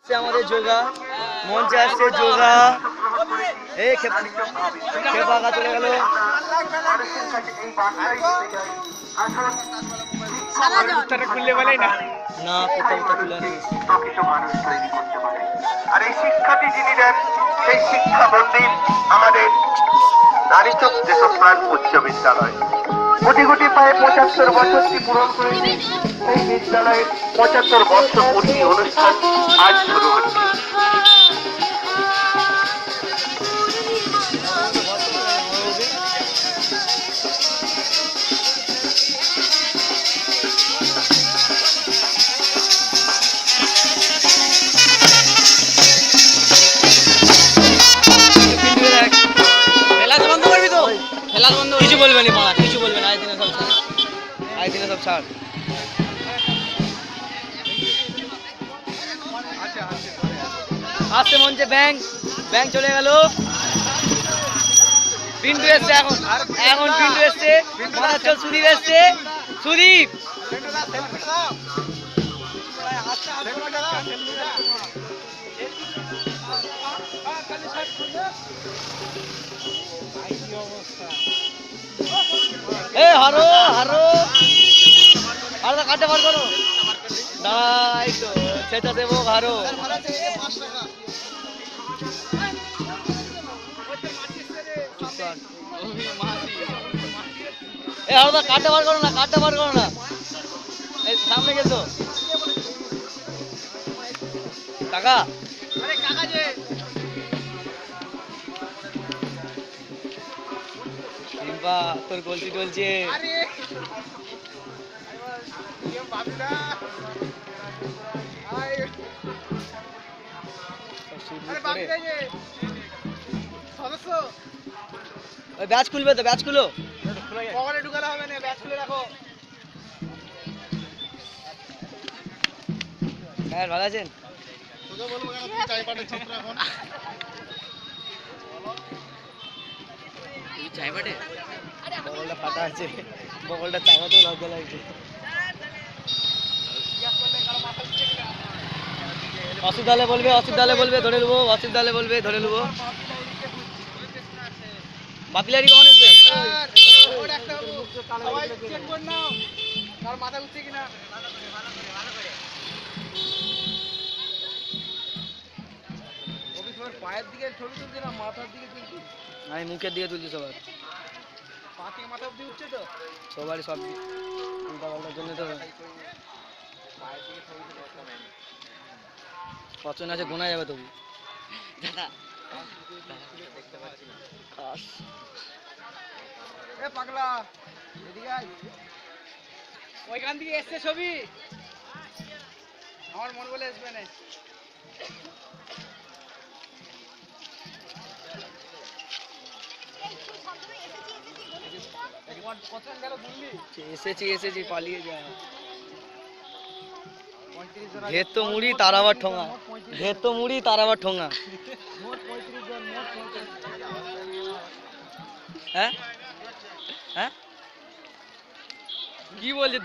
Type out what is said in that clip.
আমাদের যোগা মঞ্চে আসছে যোগা এই খেপা চলে গেল খুললে বলেই না না কোথাও খুলে নেই আর এই শিক্ষাটি যিনি দেন সেই শিক্ষা মন্দির আমাদের নারীচক দেশপ্রাণ উচ্চ বিদ্যালয় কোটি কোটি প্রায় ৭৫ বছরটি পূরণ করেছে এই বিদ্যালয়ের ৭৫ বর্ষ পূর্তি অনুষ্ঠান আজ শুরু হচ্ছে। কিছু বলবে না মারা কিছু বলবে না আই দিনে সব ছাড় আসতে মঞ্চে ব্যাংক চলে গেল পিন্টু এসছে এখন পিন্টু এসছে মনে হচ্ছে সুদীপ এসছে সুদীপ হারো কাটতে পার করো দাঁড়াই তো স্বেচ্ছাসেবক হারো কাটতে পার করো না এই সামনে গেছো টাকা তোর গলতি চলছে ব্যাচ খুলবে তো ব্যাচ খুলো ঢুকালে হবে না ব্যাচ খুলে রাখো হ্যাঁ ভালো আছেন বগলটা ফাটা আছে বগলটা চাপাতেও লজ্জা লাগছে অসুবিধা বলবে ধরে নেবো বাপিলারি কখন আসবে পায়ের দিকে ছবি তুলছি না মাথার দিকে তুলছি আমি মুখের দিকে তুলছি সবার মাথা অব্দি উঠছে তো সবারই সব উল্টা পাল্টার জন্য তো পছন্দ আছে গোনা যাবে তবু পাগলা ওইখান থেকে এসছে ছবি আমার মন বলে আসবে না এসেছি পালিয়ে যা ঘের তো মুড়ি তার আবার ঠোঙা হ্যাঁ কি বলছে